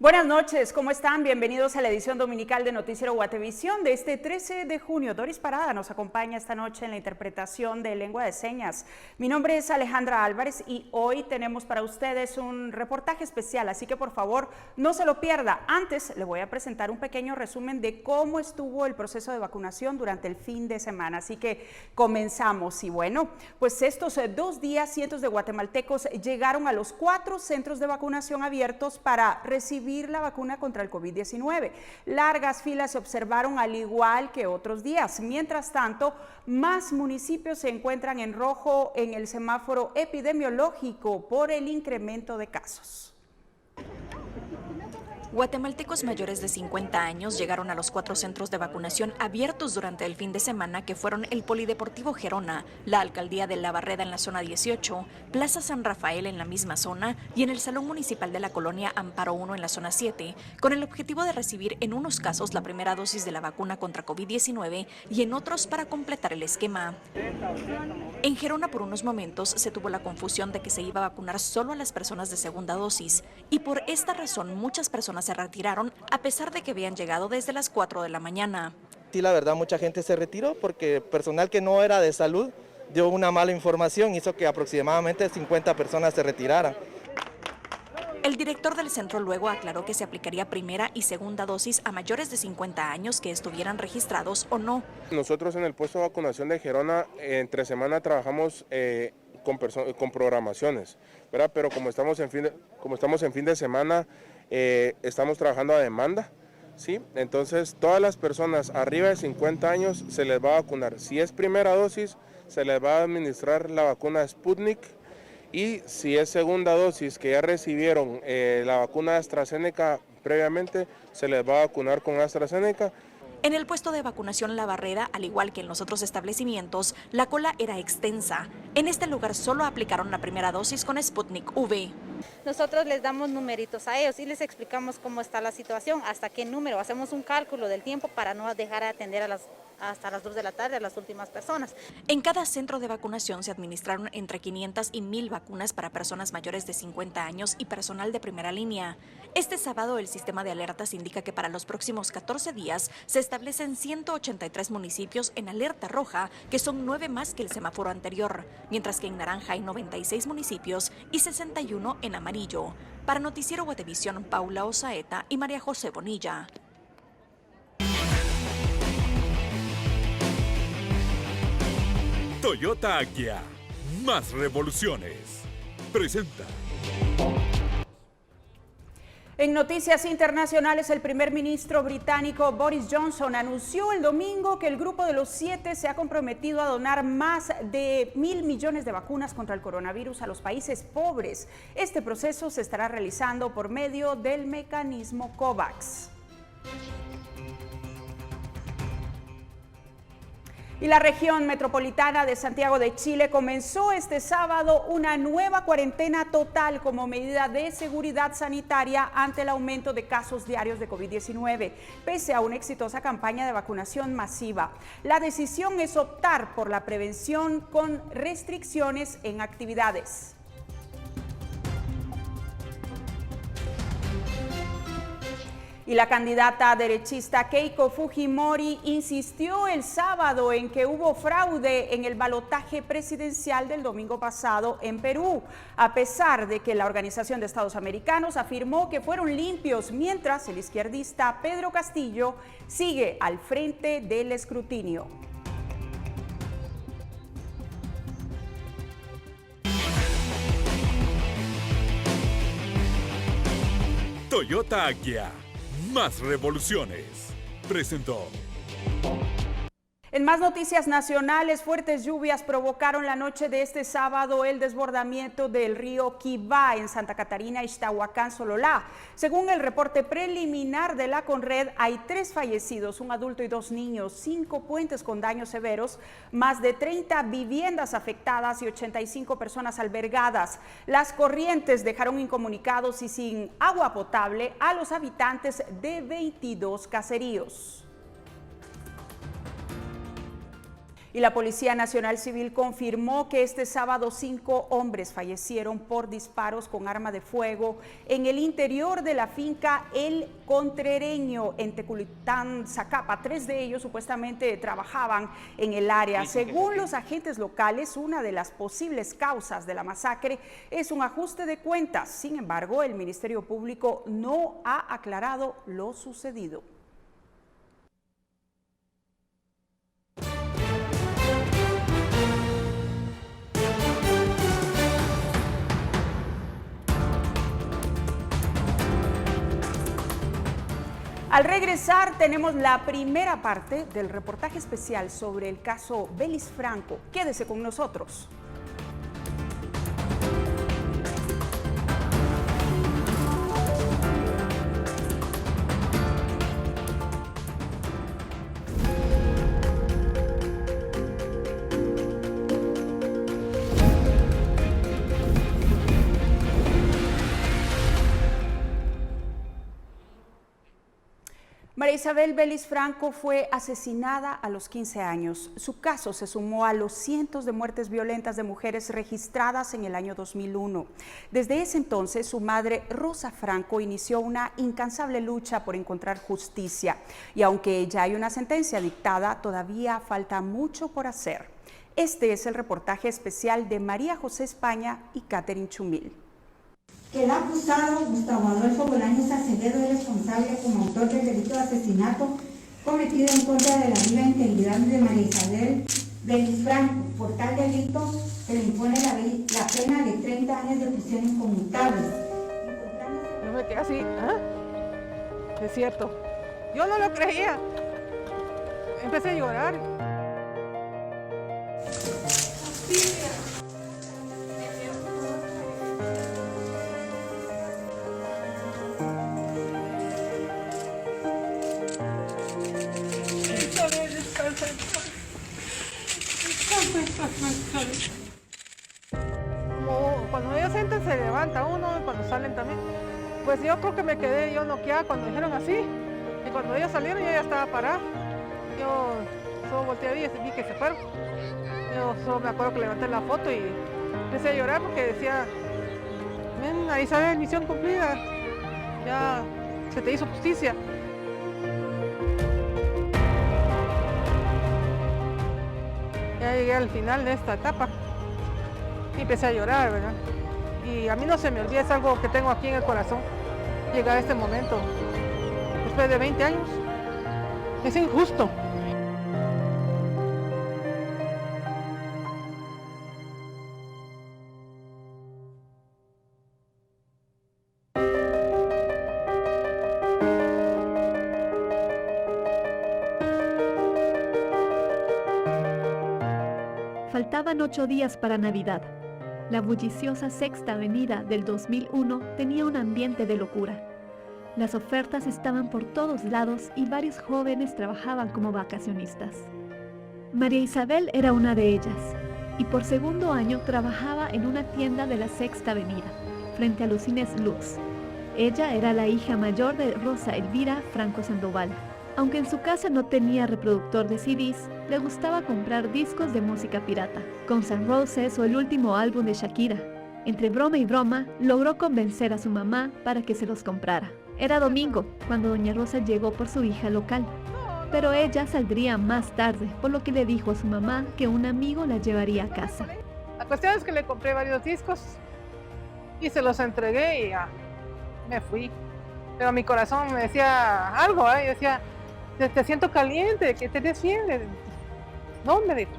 Buenas noches, ¿cómo están? Bienvenidos a la edición dominical de Noticiero Guatevisión de este 13 de junio. Doris Parada nos acompaña esta noche en la interpretación de lengua de señas. Mi nombre es Alejandra Álvarez y hoy tenemos para ustedes un reportaje especial, así que por favor no se lo pierda. Antes le voy a presentar un pequeño resumen de cómo estuvo el proceso de vacunación durante el fin de semana, así que comenzamos. Y bueno, pues estos 2 días cientos de guatemaltecos llegaron a los 4 centros de vacunación abiertos para recibir la vacuna contra el COVID-19. Largas filas se observaron al igual que otros días. Mientras tanto, más municipios se encuentran en rojo en el semáforo epidemiológico por el incremento de casos. Guatemaltecos mayores de 50 años llegaron a los 4 centros de vacunación abiertos durante el fin de semana, que fueron el Polideportivo Gerona, la Alcaldía de La Barreda en la zona 18, Plaza San Rafael en la misma zona y en el Salón Municipal de la Colonia Amparo 1 en la zona 7, con el objetivo de recibir en unos casos la primera dosis de la vacuna contra COVID-19 y en otros para completar el esquema. En Gerona por unos momentos se tuvo la confusión de que se iba a vacunar solo a las personas de segunda dosis y por esta razón muchas personas se retiraron a pesar de que habían llegado desde las 4 de la mañana. Sí, la verdad, mucha gente se retiró porque personal que no era de salud dio una mala información, hizo que aproximadamente 50 personas se retiraran. El director del centro luego aclaró que se aplicaría primera y segunda dosis a mayores de 50 años que estuvieran registrados o no. Nosotros en el puesto de vacunación de Gerona entre semana trabajamos con programaciones, ¿verdad? Pero como estamos en fin de semana, estamos trabajando a demanda, ¿sí? Entonces todas las personas arriba de 50 años se les va a vacunar. Si es primera dosis, se les va a administrar la vacuna Sputnik, y si es segunda dosis que ya recibieron la vacuna AstraZeneca previamente, se les va a vacunar con AstraZeneca. En el puesto de vacunación La Barreda, al igual que en los otros establecimientos, la cola era extensa. En este lugar solo aplicaron la primera dosis con Sputnik V. Nosotros les damos numeritos a ellos y les explicamos cómo está la situación, hasta qué número. Hacemos un cálculo del tiempo para no dejar de atender hasta las 2 de la tarde a las últimas personas. En cada centro de vacunación se administraron entre 500 y 1000 vacunas para personas mayores de 50 años y personal de primera línea. Este sábado el sistema de alertas indica que para los próximos 14 días se establecen 183 municipios en alerta roja, que son 9 más que el semáforo anterior, mientras que en naranja hay 96 municipios y 61 en amarillo. Para Noticiero Guatevisión, Paula Osaeta y María José Bonilla. Toyota Agya, más revoluciones, presenta. En noticias internacionales, el primer ministro británico Boris Johnson anunció el domingo que el Grupo de los 7 se ha comprometido a donar más de 1.000 millones de vacunas contra el coronavirus a los países pobres. Este proceso se estará realizando por medio del mecanismo COVAX. Y la región metropolitana de Santiago de Chile comenzó este sábado una nueva cuarentena total como medida de seguridad sanitaria ante el aumento de casos diarios de COVID-19, pese a una exitosa campaña de vacunación masiva. La decisión es optar por la prevención con restricciones en actividades. Y la candidata derechista Keiko Fujimori insistió el sábado en que hubo fraude en el balotaje presidencial del domingo pasado en Perú, a pesar de que la Organización de Estados Americanos afirmó que fueron limpios, mientras el izquierdista Pedro Castillo sigue al frente del escrutinio. Toyota Agya, más revoluciones, presentó. En más noticias nacionales, fuertes lluvias provocaron la noche de este sábado el desbordamiento del río Quibá en Santa Catarina, Ixtahuacán, Sololá. Según el reporte preliminar de la Conred, hay 3 fallecidos, un adulto y 2 niños, 5 puentes con daños severos, más de 30 viviendas afectadas y 85 personas albergadas. Las corrientes dejaron incomunicados y sin agua potable a los habitantes de 22 caseríos. Y la Policía Nacional Civil confirmó que este sábado 5 hombres fallecieron por disparos con arma de fuego en el interior de la finca El Contrereño en Teculitán, Zacapa. 3 de ellos supuestamente trabajaban en el área. Según los agentes locales, una de las posibles causas de la masacre es un ajuste de cuentas. Sin embargo, el Ministerio Público no ha aclarado lo sucedido. Al regresar tenemos la primera parte del reportaje especial sobre el caso Belis Franco. Quédese con nosotros. María Isabel Belis Franco fue asesinada a los 15 años. Su caso se sumó a los cientos de muertes violentas de mujeres registradas en el año 2001. Desde ese entonces, su madre, Rosa Franco, inició una incansable lucha por encontrar justicia. Y aunque ya hay una sentencia dictada, todavía falta mucho por hacer. Este es el reportaje especial de María José España y Catherine Chumil. Que el acusado, Gustavo Adolfo Bolaños Acevedo, es responsable como autor del delito de asesinato cometido en contra de la vida e integridad de María Isabel Belis Franco. Por tal delito se le impone la pena de 30 años de prisión inconmutable. Yo me quedé así, ¿ah? Es cierto. Yo no lo creía. Empecé a llorar. Como cuando ellos entran se levanta uno y cuando salen también. Pues yo creo que me quedé yo noqueada cuando dijeron así. Y cuando ellos salieron yo ya estaba parada. Yo solo volteé y vi que se fueron. Yo solo me acuerdo que levanté la foto y empecé a llorar porque decía, ven, ahí sale misión cumplida. Ya se te hizo justicia. Ya llegué al final de esta etapa y empecé a llorar, ¿verdad? Y a mí no se me olvida, es algo que tengo aquí en el corazón, llegar a este momento, después de 20 años. Es injusto. Faltaban 8 días para Navidad. La bulliciosa Sexta Avenida del 2001 tenía un ambiente de locura. Las ofertas estaban por todos lados y varios jóvenes trabajaban como vacacionistas. María Isabel era una de ellas, y por segundo año trabajaba en una tienda de la Sexta Avenida, frente a los cines Lux. Ella era la hija mayor de Rosa Elvira Franco Sandoval. Aunque en su casa no tenía reproductor de CDs, le gustaba comprar discos de música pirata, Guns N' Roses o el último álbum de Shakira. Entre broma y broma, logró convencer a su mamá para que se los comprara. Era domingo, cuando doña Rosa llegó por su hija local, pero ella saldría más tarde, por lo que le dijo a su mamá que un amigo la llevaría a casa. La cuestión es que le compré varios discos y se los entregué y me fui. Pero mi corazón me decía algo, ¿eh? Yo decía, te siento caliente, que te des fiebre. No, me dijo.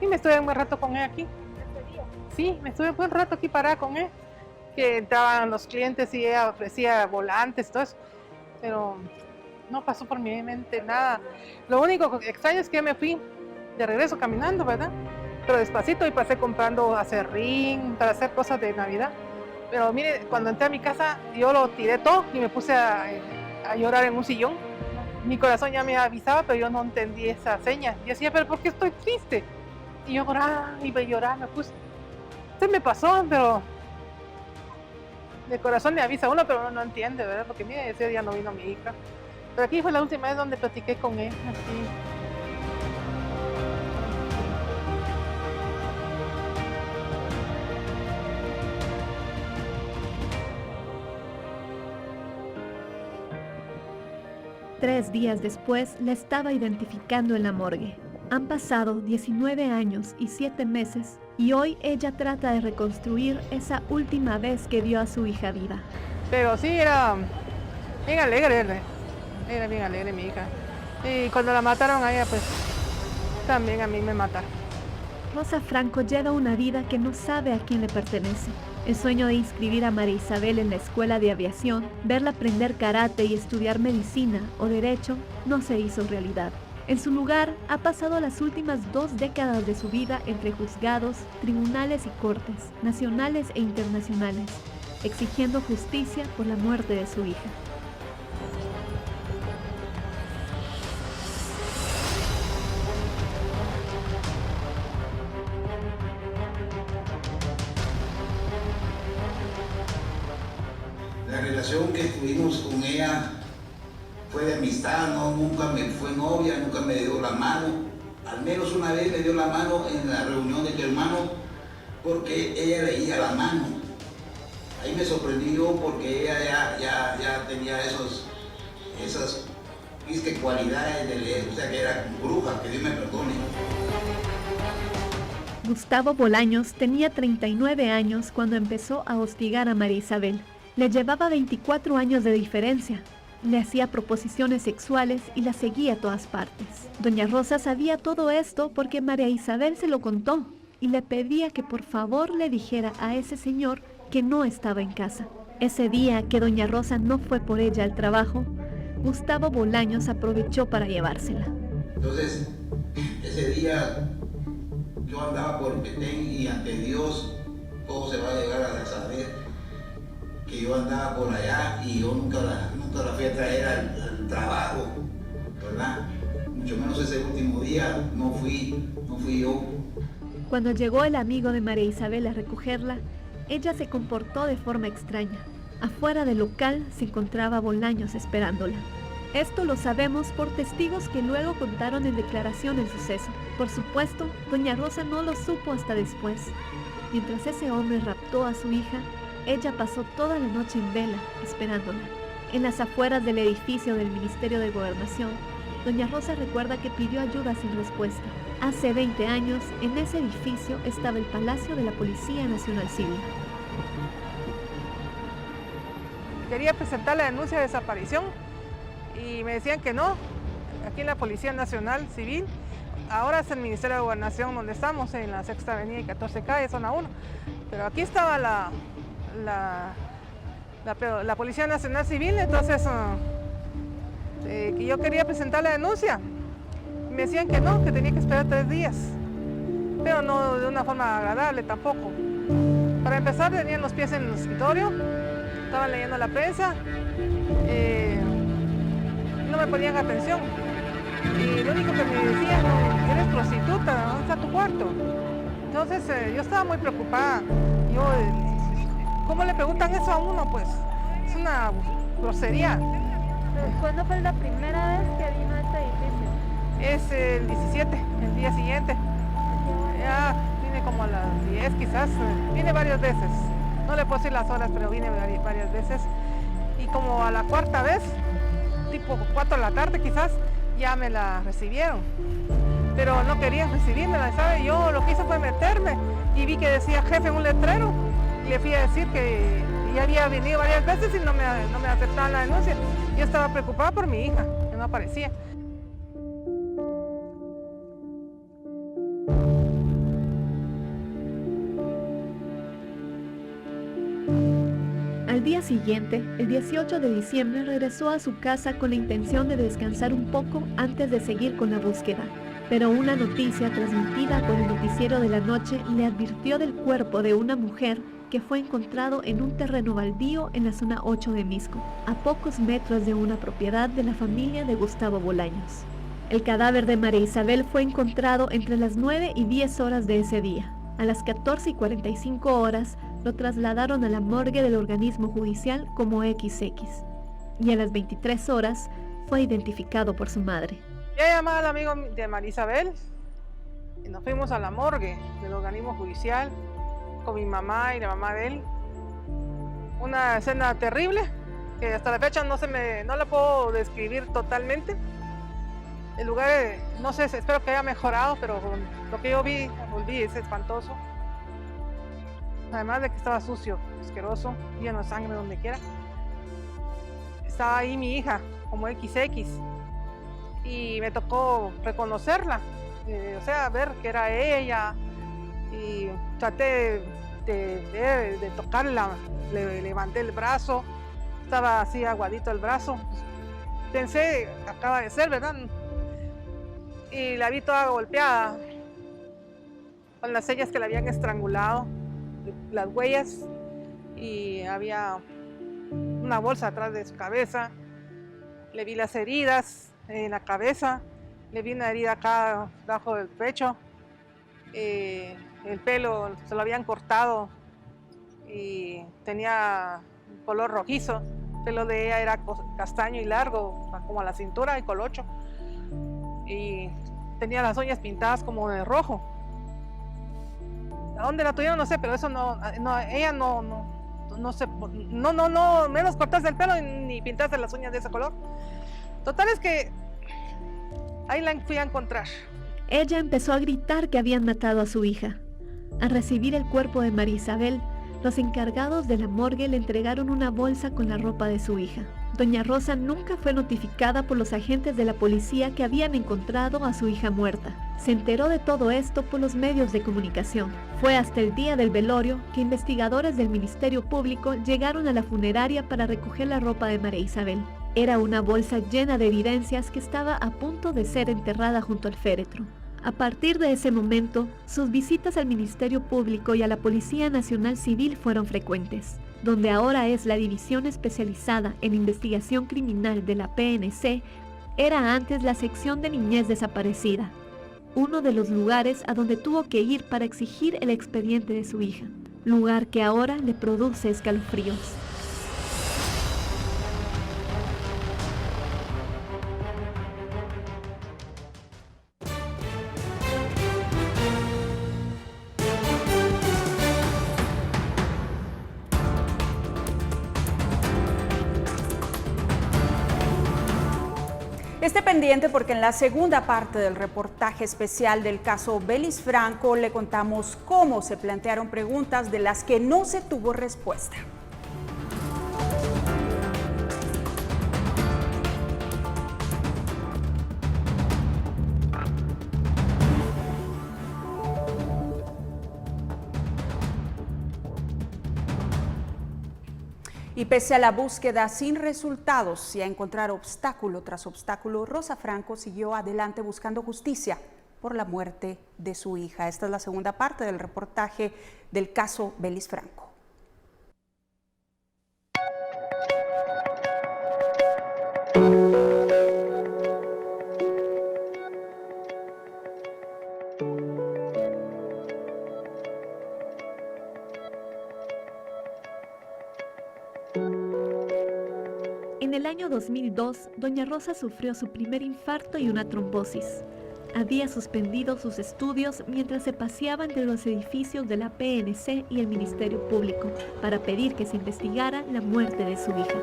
Y me estuve un buen rato con él aquí. Sí, me estuve un buen rato aquí parada con él. Que entraban los clientes y ella ofrecía volantes, todo eso. Pero no pasó por mi mente nada. Lo único extraño es que me fui de regreso caminando, ¿verdad? Pero despacito y pasé comprando acerrín para hacer cosas de Navidad. Pero mire, cuando entré a mi casa, yo lo tiré todo y me puse a llorar en un sillón. Mi corazón ya me avisaba, pero yo no entendí esa seña. Y decía, pero ¿por qué estoy triste? Y yo lloraba, iba a llorar, me puse. Se me pasó, pero de corazón le avisa a uno, pero uno no entiende, ¿verdad? Porque mire, ese día no vino mi hija. Pero aquí fue la última vez donde platiqué con él, así. 3 días después la estaba identificando en la morgue. Han pasado 19 años y 7 meses y hoy ella trata de reconstruir esa última vez que vio a su hija viva. Pero sí, era bien alegre, era bien alegre mi hija. Y cuando la mataron a ella, pues también a mí me mataron. Rosa Franco lleva una vida que no sabe a quién le pertenece. El sueño de inscribir a María Isabel en la escuela de aviación, verla aprender karate y estudiar medicina o derecho no se hizo realidad. En su lugar, ha pasado las últimas 2 décadas de su vida entre juzgados, tribunales y cortes, nacionales e internacionales, exigiendo justicia por la muerte de su hija. La relación que tuvimos con ella fue de amistad, no, nunca me fue novia, nunca me dio la mano. Al menos una vez me dio la mano en la reunión de tu hermano porque ella leía la mano. Ahí me sorprendió porque ella ya tenía esas cualidades de leer, o sea que era bruja, que Dios me perdone. Gustavo Bolaños tenía 39 años cuando empezó a hostigar a María Isabel. Le llevaba 24 años de diferencia. Le hacía proposiciones sexuales y la seguía a todas partes. Doña Rosa sabía todo esto porque María Isabel se lo contó y le pedía que por favor le dijera a ese señor que no estaba en casa. Ese día que Doña Rosa no fue por ella al trabajo, Gustavo Bolaños aprovechó para llevársela. Entonces, ese día yo andaba por Petén y ante Dios todo se va a llegar a saber que yo andaba por allá y yo nunca la fui a traer al trabajo, ¿verdad? Mucho menos ese último día no fui yo. Cuando llegó el amigo de María Isabel a recogerla, ella se comportó de forma extraña. Afuera del local se encontraba Bolaños esperándola. Esto lo sabemos por testigos que luego contaron en declaración el suceso. Por supuesto, Doña Rosa no lo supo hasta después. Mientras ese hombre raptó a su hija, ella pasó toda la noche en vela, esperándola. En las afueras del edificio del Ministerio de Gobernación, Doña Rosa recuerda que pidió ayuda sin respuesta. Hace 20 años, en ese edificio estaba el Palacio de la Policía Nacional Civil. Quería presentar la denuncia de desaparición y me decían que no, aquí en la Policía Nacional Civil. Ahora es el Ministerio de Gobernación donde estamos, en la 6ª Avenida y 14 Calle, zona 1. Pero aquí estaba la Policía Nacional Civil, entonces que yo quería presentar la denuncia. Me decían que no, que tenía que esperar 3 días, pero no de una forma agradable tampoco. Para empezar, tenían los pies en el escritorio, estaban leyendo la prensa, no me ponían atención. Y lo único que me decían, eres prostituta, ¿dónde está tu cuarto? Entonces yo estaba muy preocupada. ¿Cómo le preguntan eso a uno? Pues es una grosería. ¿Cuándo fue la primera vez que vino a este edificio? Es el 17, el día siguiente. Ya vine como a las 10 quizás, vine varias veces. No le puedo decir las horas, pero vine varias veces. Y como a la 4ª vez, tipo 4 de la tarde quizás, ya me la recibieron. Pero no querían recibirme, ¿sabe? Yo lo que hice fue meterme y vi que decía jefe en un letrero. Y le fui a decir que ya había venido varias veces y no me aceptaban la denuncia. Yo estaba preocupada por mi hija, que no aparecía. Al día siguiente, el 18 de diciembre, regresó a su casa con la intención de descansar un poco antes de seguir con la búsqueda. Pero una noticia transmitida por el noticiero de la noche le advirtió del cuerpo de una mujer que fue encontrado en un terreno baldío en la zona 8 de Misco, a pocos metros de una propiedad de la familia de Gustavo Bolaños. El cadáver de María Isabel fue encontrado entre las 9 y 10 horas de ese día. A las 14 y 45 horas lo trasladaron a la morgue del organismo judicial como XX. Y a las 23 horas fue identificado por su madre. Yo llamé al amigo de María Isabel y nos fuimos a la morgue del organismo judicial con mi mamá y la mamá de él. Una escena terrible, que hasta la fecha no la puedo describir totalmente. El lugar, no sé, espero que haya mejorado, pero lo que yo vi es espantoso. Además de que estaba sucio, asqueroso, lleno de sangre donde quiera. Estaba ahí mi hija, como XX, y me tocó reconocerla, o sea, ver que era ella, y traté de tocarla, le levanté el brazo, estaba así aguadito el brazo. Pensé, acaba de ser, ¿verdad? Y la vi toda golpeada, con las señas que la habían estrangulado, las huellas, y había una bolsa atrás de su cabeza. Le vi las heridas en la cabeza, le vi una herida acá debajo del pecho, el pelo se lo habían cortado y tenía color rojizo. El pelo de ella era castaño y largo, como a la cintura y colocho. Y tenía las uñas pintadas como de rojo. ¿A dónde la tuvieron? No sé, pero eso ella no menos cortarse el pelo ni pintarse las uñas de ese color. Total es que ahí la fui a encontrar. Ella empezó a gritar que habían matado a su hija. Al recibir el cuerpo de María Isabel, los encargados de la morgue le entregaron una bolsa con la ropa de su hija. Doña Rosa nunca fue notificada por los agentes de la policía que habían encontrado a su hija muerta. Se enteró de todo esto por los medios de comunicación. Fue hasta el día del velorio que investigadores del Ministerio Público llegaron a la funeraria para recoger la ropa de María Isabel. Era una bolsa llena de evidencias que estaba a punto de ser enterrada junto al féretro. A partir de ese momento, sus visitas al Ministerio Público y a la Policía Nacional Civil fueron frecuentes, donde ahora es la División Especializada en Investigación Criminal de la PNC, era antes la sección de niñez desaparecida, uno de los lugares a donde tuvo que ir para exigir el expediente de su hija, lugar que ahora le produce escalofríos. Esté pendiente porque en la segunda parte del reportaje especial del caso Belis Franco le contamos cómo se plantearon preguntas de las que no se tuvo respuesta. Y pese a la búsqueda sin resultados y a encontrar obstáculo tras obstáculo, Rosa Franco siguió adelante buscando justicia por la muerte de su hija. Esta es la segunda parte del reportaje del caso Belis Franco. En el año 2002, Doña Rosa sufrió su primer infarto y una trombosis. Había suspendido sus estudios mientras se paseaba entre los edificios de la PNC y el Ministerio Público para pedir que se investigara la muerte de su hija.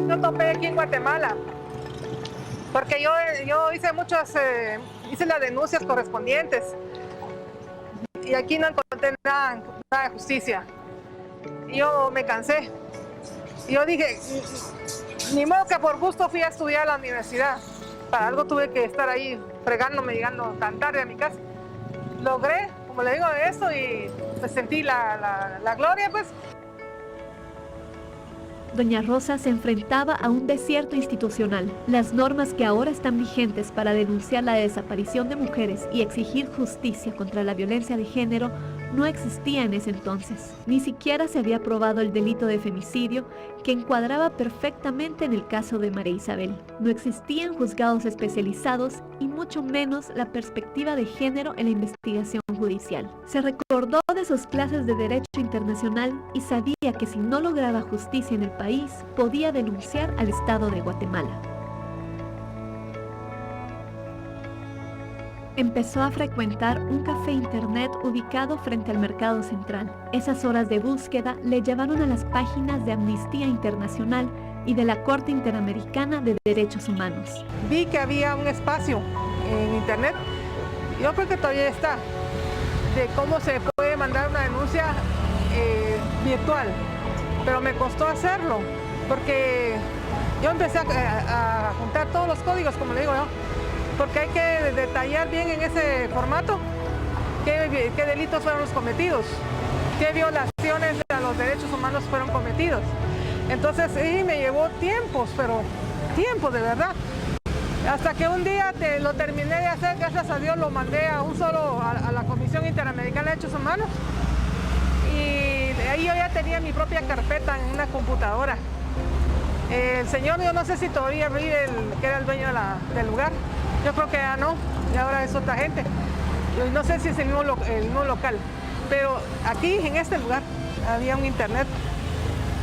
Yo topé aquí en Guatemala, porque yo hice las denuncias correspondientes y aquí no encontré nada de justicia. Yo me cansé. Yo dije, ni modo que por gusto fui a estudiar a la universidad. Para algo tuve que estar ahí fregándome, llegando tan tarde a mi casa. Logré, como le digo, eso y pues sentí la gloria, pues. Doña Rosa se enfrentaba a un desierto institucional. Las normas que ahora están vigentes para denunciar la desaparición de mujeres y exigir justicia contra la violencia de género no existía en ese entonces. Ni siquiera se había probado el delito de femicidio, que encuadraba perfectamente en el caso de María Isabel. No existían juzgados especializados y mucho menos la perspectiva de género en la investigación judicial. Se recordó de sus clases de Derecho Internacional y sabía que si no lograba justicia en el país, podía denunciar al Estado de Guatemala. Empezó a frecuentar un café internet ubicado frente al Mercado Central. Esas horas de búsqueda le llevaron a las páginas de Amnistía Internacional y de la Corte Interamericana de Derechos Humanos. Vi que había un espacio en internet, yo creo que todavía está, de cómo se puede mandar una denuncia virtual, pero me costó hacerlo, porque yo empecé a juntar todos los códigos, como le digo yo, porque hay que detallar bien en ese formato qué delitos fueron los cometidos, qué violaciones a los derechos humanos fueron cometidos. Entonces sí, me llevó tiempos, pero tiempos de verdad. Hasta que un día lo terminé de hacer, gracias a Dios lo mandé a la Comisión Interamericana de Derechos Humanos, y ahí yo ya tenía mi propia carpeta en una computadora. El señor, yo no sé si todavía vive, que era el dueño del lugar, yo creo que ya no, y ahora es otra gente. Yo no sé si es el mismo local, pero aquí en este lugar había un internet.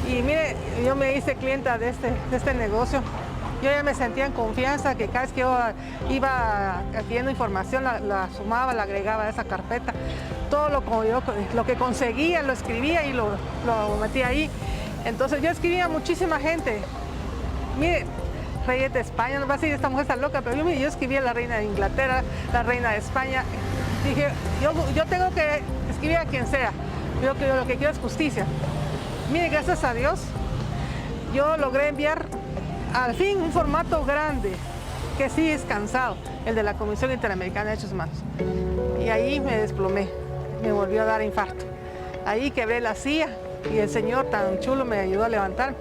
Y mire, yo me hice clienta de este negocio. Yo ya me sentía en confianza, que cada vez que yo iba adquiriendo información, la sumaba, la agregaba a esa carpeta. Todo lo que conseguía, lo escribía y lo metía ahí. Entonces yo escribía a muchísima gente. Mire, reyes de España, no va a decir esta mujer está loca, pero yo escribía a la reina de Inglaterra, la reina de España. Dije, yo tengo que escribir a quien sea, yo lo que quiero es justicia. Mire, gracias a Dios, yo logré enviar al fin un formato grande, que sí es cansado, el de la Comisión Interamericana de Derechos Humanos. Y ahí me desplomé, me volvió a dar infarto. Ahí quebré la silla y el señor tan chulo me ayudó a levantar.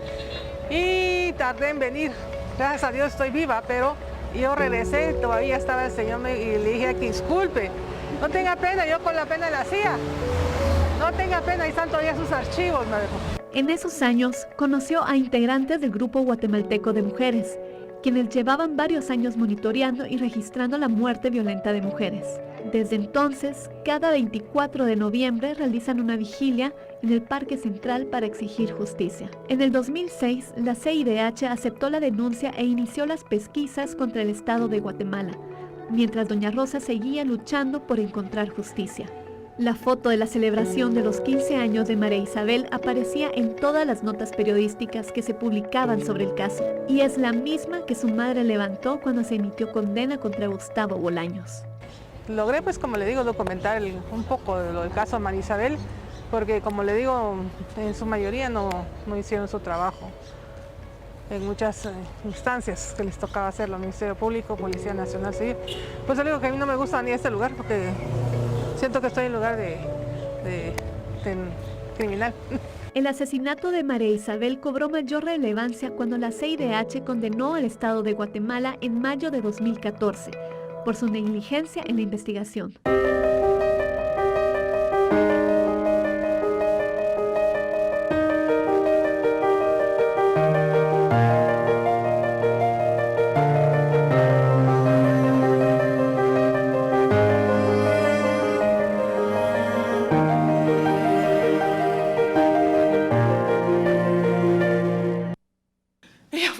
Y tardé en venir. Gracias a Dios estoy viva, pero yo regresé, todavía estaba el señor y le dije que disculpe, no tenga pena, yo con la pena la hacía. No tenga pena, ahí están todavía sus archivos, me dijo. En esos años conoció a integrantes del Grupo Guatemalteco de Mujeres, quienes llevaban varios años monitoreando y registrando la muerte violenta de mujeres. Desde entonces, cada 24 de noviembre realizan una vigilia en el Parque Central para exigir justicia. En el 2006, la CIDH aceptó la denuncia e inició las pesquisas contra el Estado de Guatemala, mientras doña Rosa seguía luchando por encontrar justicia. La foto de la celebración de los 15 años de María Isabel aparecía en todas las notas periodísticas que se publicaban sobre el caso, y es la misma que su madre levantó cuando se emitió condena contra Gustavo Bolaños. Logré, pues como le digo, documentar un poco de lo del caso de María Isabel, porque como le digo, en su mayoría no hicieron su trabajo. En muchas instancias que les tocaba hacerlo, Ministerio Público, Policía Nacional Civil. Pues le digo que a mí no me gusta ni este lugar, porque siento que estoy en lugar de criminal. El asesinato de María Isabel cobró mayor relevancia cuando la CIDH condenó al Estado de Guatemala en mayo de 2014 por su negligencia en la investigación.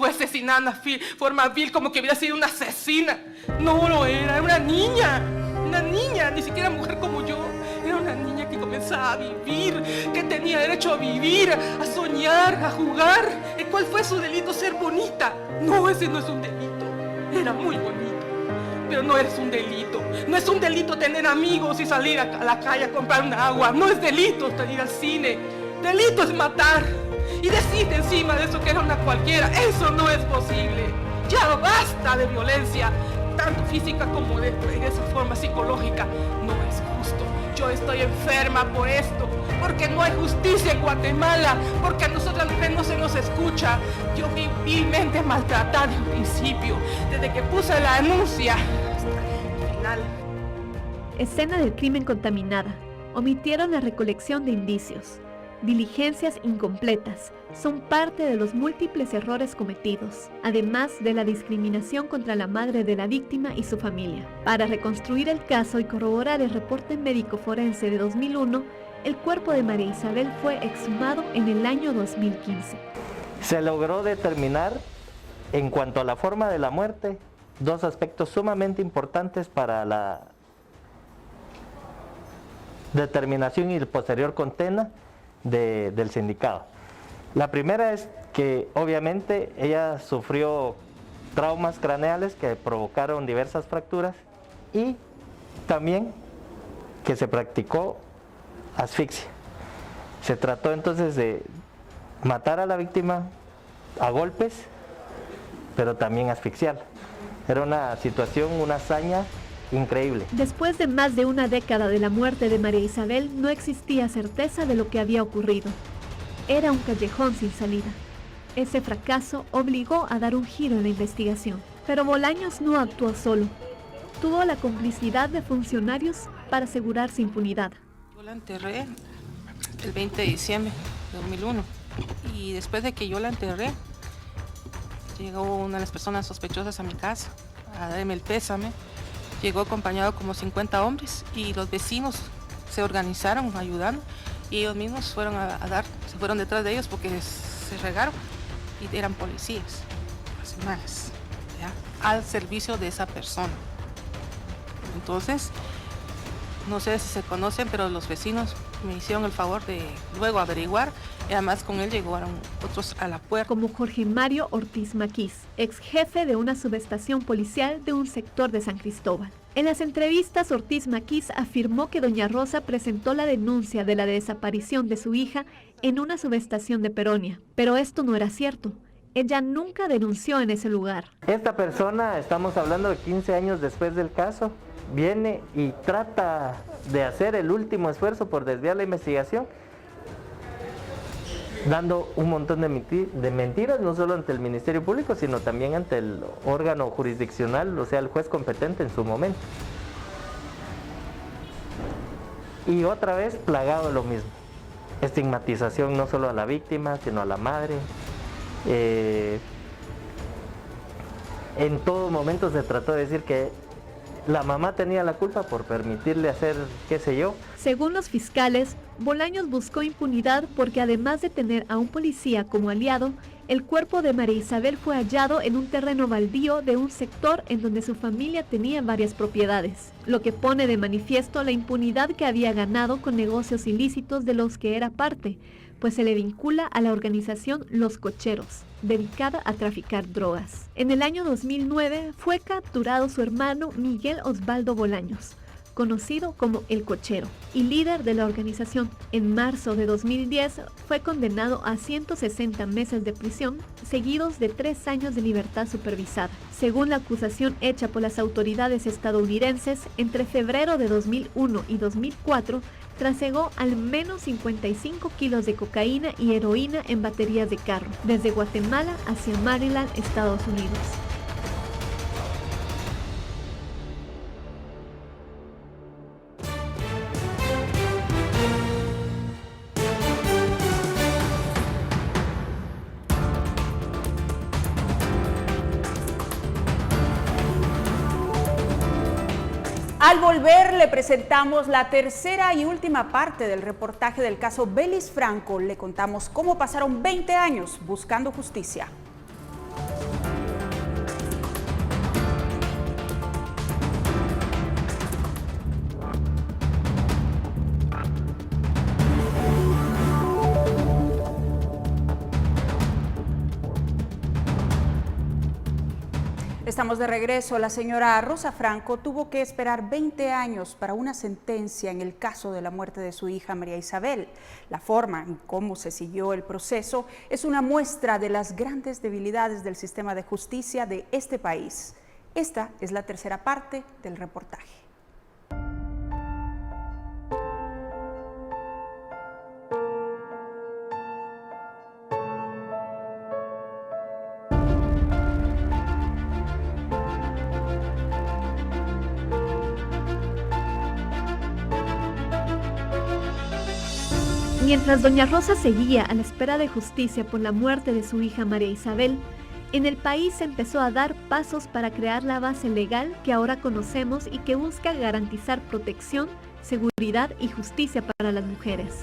Asesinada de forma vil, como que hubiera sido una asesina. No lo era una niña, ni siquiera mujer como yo. Era una niña que comenzaba a vivir, que tenía derecho a vivir, a soñar, a jugar. ¿Y cuál fue su delito? Ser bonita. No, ese no es un delito. Era muy bonito, pero no es un delito. No es un delito tener amigos y salir a la calle a comprar un agua. No es delito ir al cine. Delito es matar. Y decirte encima de eso que era una cualquiera, eso no es posible. Ya basta de violencia, tanto física como de esa forma psicológica. No es justo. Yo estoy enferma por esto, porque no hay justicia en Guatemala, porque a nosotras mujeres no se nos escucha. Yo fui vilmente maltratada en principio, desde que puse la denuncia hasta el final. Escena del crimen contaminada. Omitieron la recolección de indicios. Diligencias incompletas son parte de los múltiples errores cometidos, además de la discriminación contra la madre de la víctima y su familia. Para reconstruir el caso y corroborar el reporte médico forense de 2001, el cuerpo de María Isabel fue exhumado en el año 2015. Se logró determinar, en cuanto a la forma de la muerte, dos aspectos sumamente importantes para la determinación y el posterior condena del sindicado. La primera es que obviamente ella sufrió traumas craneales que provocaron diversas fracturas y también que se practicó asfixia. Se trató entonces de matar a la víctima a golpes, pero también asfixiarla. Era una situación, una hazaña increíble. Después de más de una década de la muerte de María Isabel, no existía certeza de lo que había ocurrido. Era un callejón sin salida. Ese fracaso obligó a dar un giro en la investigación. Pero Bolaños no actuó solo. Tuvo la complicidad de funcionarios para asegurarse impunidad. Yo la enterré el 20 de diciembre de 2001 y después de que yo la enterré, llegó una de las personas sospechosas a mi casa a darme el pésame. Llegó acompañado como 50 hombres y los vecinos se organizaron ayudando y ellos mismos fueron se fueron detrás de ellos porque se regaron y eran policías, nacionales, ¿ya? Al servicio de esa persona. Entonces, no sé si se conocen, pero los vecinos me hicieron el favor de luego averiguar y además con él llegaron otros a la puerta. Como Jorge Mario Ortiz Maquis, ex jefe de una subestación policial de un sector de San Cristóbal. En las entrevistas, Ortiz Maquis afirmó que doña Rosa presentó la denuncia de la desaparición de su hija en una subestación de Peronia, pero esto no era cierto. Ella nunca denunció en ese lugar. Esta persona, estamos hablando de 15 años después del caso, viene y trata de hacer el último esfuerzo por desviar la investigación, dando un montón de mentiras, no solo ante el Ministerio Público, sino también ante el órgano jurisdiccional, o sea, el juez competente en su momento. Y otra vez plagado de lo mismo, estigmatización no solo a la víctima, sino a la madre. En todo momento se trató de decir que la mamá tenía la culpa por permitirle hacer qué sé yo. Según los fiscales, Bolaños buscó impunidad porque además de tener a un policía como aliado, el cuerpo de María Isabel fue hallado en un terreno baldío de un sector en donde su familia tenía varias propiedades, lo que pone de manifiesto la impunidad que había ganado con negocios ilícitos de los que era parte, pues se le vincula a la organización Los Cocheros, dedicada a traficar drogas. En el año 2009 fue capturado su hermano Miguel Osvaldo Bolaños, conocido como El Cochero, y líder de la organización. En marzo de 2010 fue condenado a 160 meses de prisión, seguidos de 3 años de libertad supervisada. Según la acusación hecha por las autoridades estadounidenses, entre febrero de 2001 y 2004, trasegó al menos 55 kilos de cocaína y heroína en baterías de carro, desde Guatemala hacia Maryland, Estados Unidos. Al volver le presentamos la tercera y última parte del reportaje del caso Belis Franco. Le contamos cómo pasaron 20 años buscando justicia. Estamos de regreso. La señora Rosa Franco tuvo que esperar 20 años para una sentencia en el caso de la muerte de su hija María Isabel. La forma en cómo se siguió el proceso es una muestra de las grandes debilidades del sistema de justicia de este país. Esta es la tercera parte del reportaje. Mientras doña Rosa seguía a la espera de justicia por la muerte de su hija María Isabel, en el país se empezó a dar pasos para crear la base legal que ahora conocemos y que busca garantizar protección, seguridad y justicia para las mujeres.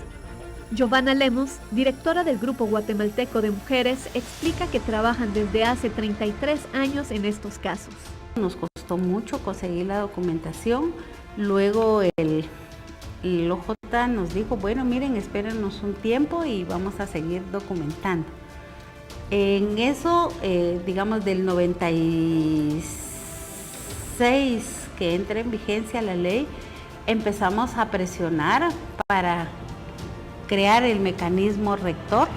Giovanna Lemus, directora del Grupo Guatemalteco de Mujeres, explica que trabajan desde hace 33 años en estos casos. Nos costó mucho conseguir la documentación, luego el OJ nos dijo, bueno, miren, espérenos un tiempo y vamos a seguir documentando. En eso, digamos, del 96 que entra en vigencia la ley, empezamos a presionar para crear el mecanismo rector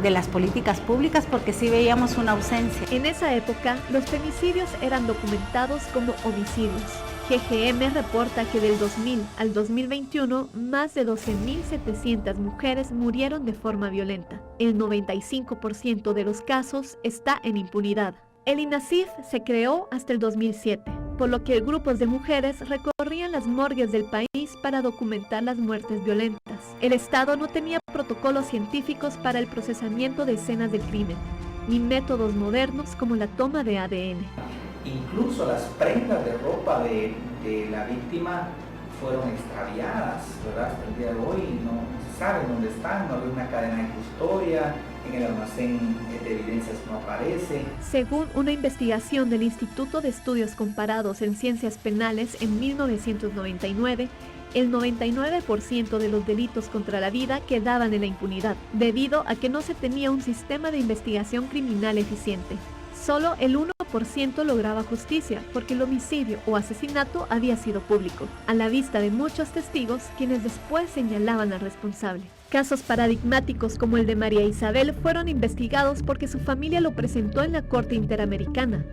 de las políticas públicas, porque sí veíamos una ausencia. En esa época, los femicidios eran documentados como homicidios. GGM reporta que del 2000 al 2021, más de 12.700 mujeres murieron de forma violenta. El 95% de los casos está en impunidad. El INASIF se creó hasta el 2007, por lo que grupos de mujeres recorrían las morgues del país para documentar las muertes violentas. El Estado no tenía protocolos científicos para el procesamiento de escenas del crimen, ni métodos modernos como la toma de ADN. Incluso las prendas de ropa de la víctima fueron extraviadas, ¿verdad? Hasta el día de hoy no se sabe dónde están, no hay una cadena de custodia, en el almacén de evidencias no aparece. Según una investigación del Instituto de Estudios Comparados en Ciencias Penales en 1999, el 99% de los delitos contra la vida quedaban en la impunidad, debido a que no se tenía un sistema de investigación criminal eficiente. Solo el 1% lograba justicia, porque el homicidio o asesinato había sido público, a la vista de muchos testigos, quienes después señalaban al responsable. Casos paradigmáticos como el de María Isabel fueron investigados porque su familia lo presentó en la Corte Interamericana.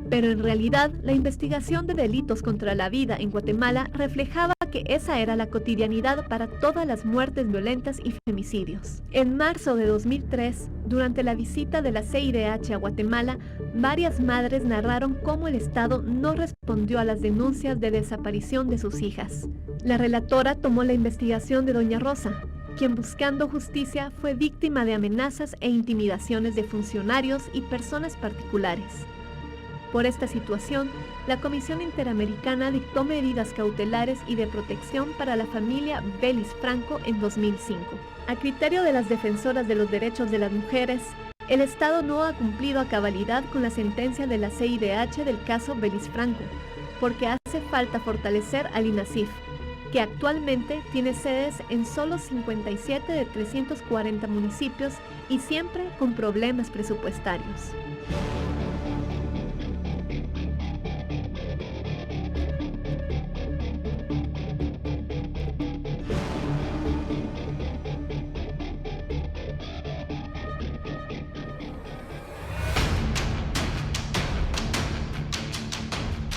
Pero en realidad, la investigación de delitos contra la vida en Guatemala reflejaba que esa era la cotidianidad para todas las muertes violentas y femicidios. En marzo de 2003, durante la visita de la CIDH a Guatemala, varias madres narraron cómo el Estado no respondió a las denuncias de desaparición de sus hijas. La relatora tomó la investigación de doña Rosa, quien buscando justicia fue víctima de amenazas e intimidaciones de funcionarios y personas particulares. Por esta situación, la Comisión Interamericana dictó medidas cautelares y de protección para la familia Belis Franco en 2005. A criterio de las defensoras de los derechos de las mujeres, el Estado no ha cumplido a cabalidad con la sentencia de la CIDH del caso Belis Franco, porque hace falta fortalecer al INASIF, que actualmente tiene sedes en solo 57 de 340 municipios y siempre con problemas presupuestarios.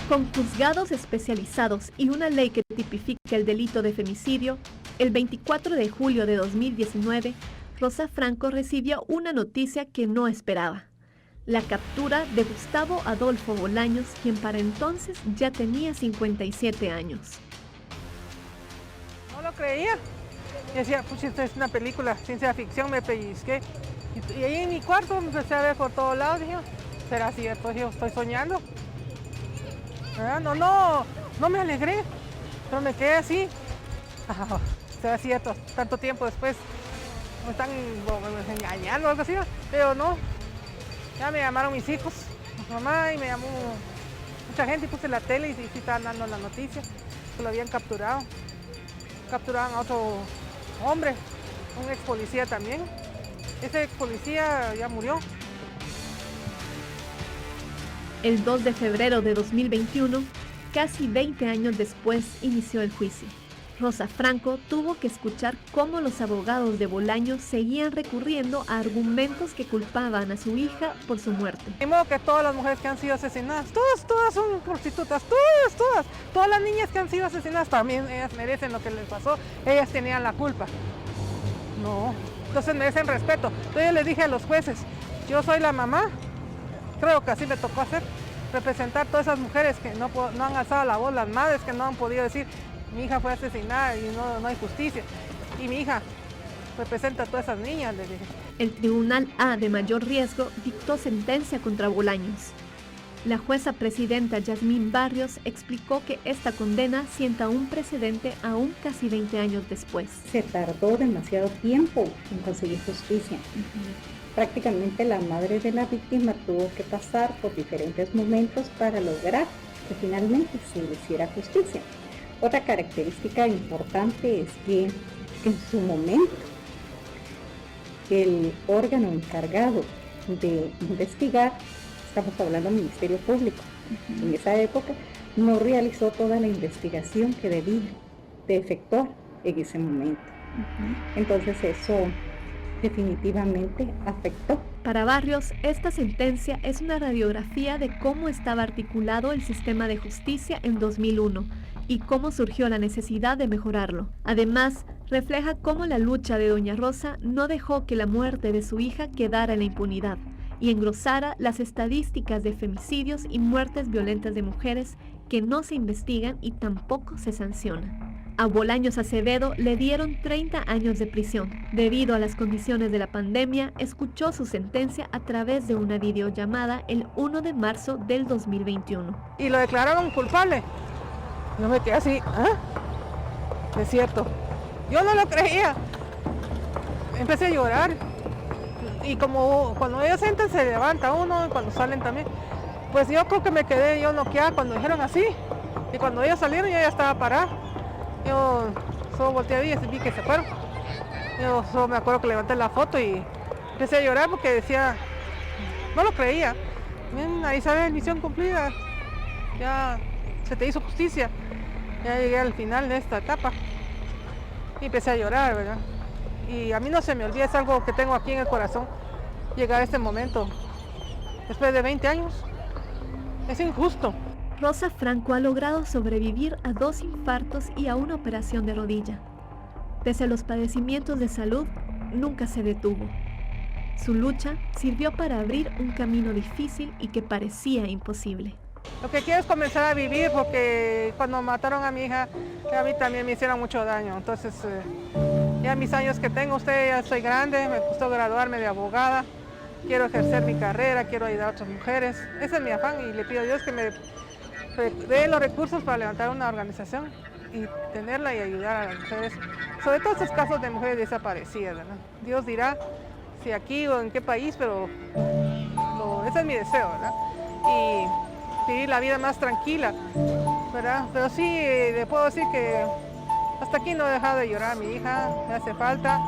Con juzgados especializados y una ley que tipifica el delito de femicidio, el 24 de julio de 2019, Rosa Franco recibió una noticia que no esperaba: la captura de Gustavo Adolfo Bolaños, quien para entonces ya tenía 57 años. No lo creía. Y decía, pues esta es una película, ciencia ficción, me pellizqué. Y ahí en mi cuarto me empecé a ver por todos lados, dije, ¿será cierto? Dije, estoy soñando. No me alegré, pero me quedé así. Será cierto, tanto tiempo después me están engañando o algo así, pero no. Ya me llamaron mis hijos, mi mamá, y me llamó mucha gente, y puse la tele y sí estaban dando la noticia que lo habían capturado. Capturaron a otro hombre, un ex policía también. Ese ex policía ya murió. El 2 de febrero de 2021, casi 20 años después, inició el juicio. Rosa Franco tuvo que escuchar cómo los abogados de Bolaños seguían recurriendo a argumentos que culpaban a su hija por su muerte. De modo que todas las mujeres que han sido asesinadas, todas son prostitutas, todas las niñas que han sido asesinadas también ellas merecen lo que les pasó, ellas tenían la culpa. No, entonces merecen respeto. Entonces yo les dije a los jueces, yo soy la mamá, creo que así me tocó hacer, representar todas esas mujeres que no han alzado la voz, las madres que no han podido decir, mi hija fue asesinada y no hay justicia. y mi hija representa a todas esas niñas, le dije. El Tribunal A de mayor riesgo dictó sentencia contra Bolaños. La jueza presidenta Yasmín Barrios explicó que esta condena sienta un precedente aún casi 20 años después. Se tardó demasiado tiempo en conseguir justicia. Prácticamente la madre de la víctima tuvo que pasar por diferentes momentos para lograr que finalmente se le hiciera justicia. Otra característica importante es que en su momento el órgano encargado de investigar, estamos hablando del Ministerio Público, en esa época no realizó toda la investigación que debía de efectuar en ese momento. Entonces eso definitivamente afectó. Para Barrios, esta sentencia es una radiografía de cómo estaba articulado el sistema de justicia en 2001 y cómo surgió la necesidad de mejorarlo. Además, refleja cómo la lucha de Doña Rosa no dejó que la muerte de su hija quedara en la impunidad y engrosara las estadísticas de femicidios y muertes violentas de mujeres que no se investigan y tampoco se sancionan. A Bolaños Acevedo le dieron 30 años de prisión. Debido a las condiciones de la pandemia, escuchó su sentencia a través de una videollamada el 1 de marzo del 2021. Y lo declararon culpable. Yo me quedé así, ¿ah? Es cierto. Yo no lo creía. Empecé a llorar. Y como cuando ellos entran se levanta uno, y cuando salen también. Pues yo creo que me quedé yo noqueada cuando dijeron así. Y cuando ellos salieron yo ya estaba parada. Yo solo volteé y vi que se fueron. Yo solo me acuerdo que levanté la foto y empecé a llorar porque decía, no lo creía. Ahí sale misión cumplida. Ya se te hizo justicia. Ya llegué al final de esta etapa. Y empecé a llorar, ¿verdad? Y a mí no se me olvida, es algo que tengo aquí en el corazón, llegar a este momento. Después de 20 años, es injusto. Rosa Franco ha logrado sobrevivir a 2 infartos y a una operación de rodilla. Pese a los padecimientos de salud, nunca se detuvo. Su lucha sirvió para abrir un camino difícil y que parecía imposible. Lo que quiero es comenzar a vivir porque cuando mataron a mi hija, a mí también me hicieron mucho daño. Entonces, ya mis años que tengo, ya soy grande, me gustó graduarme de abogada, quiero ejercer mi carrera, quiero ayudar a otras mujeres. Ese es mi afán y le pido a Dios que me dé los recursos para levantar una organización y tenerla y ayudar a las mujeres, sobre todo estos casos de mujeres desaparecidas, ¿verdad? Dios dirá si aquí o en qué país, pero ese es mi deseo, ¿verdad? Y vivir la vida más tranquila, ¿verdad? Pero sí, le puedo decir que hasta aquí no he dejado de llorar a mi hija, me hace falta.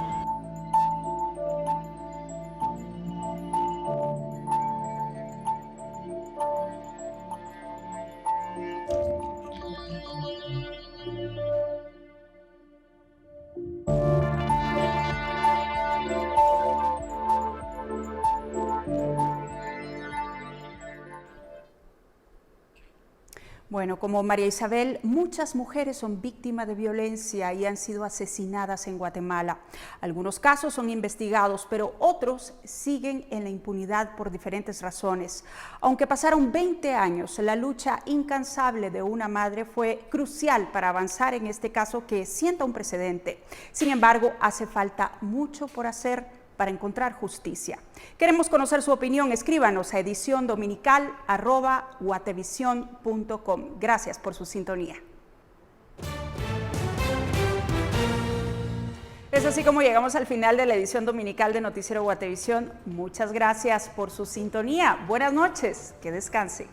Bueno, como María Isabel, muchas mujeres son víctimas de violencia y han sido asesinadas en Guatemala. Algunos casos son investigados, pero otros siguen en la impunidad por diferentes razones. Aunque pasaron 20 años, la lucha incansable de una madre fue crucial para avanzar en este caso que sienta un precedente. Sin embargo, hace falta mucho por hacer para encontrar justicia. Queremos conocer su opinión. Escríbanos a ediciondominical@guatevision.com. Gracias por su sintonía. Es así como llegamos al final de la edición dominical de Noticiero Guatevisión. Muchas gracias por su sintonía. Buenas noches. Que descanse.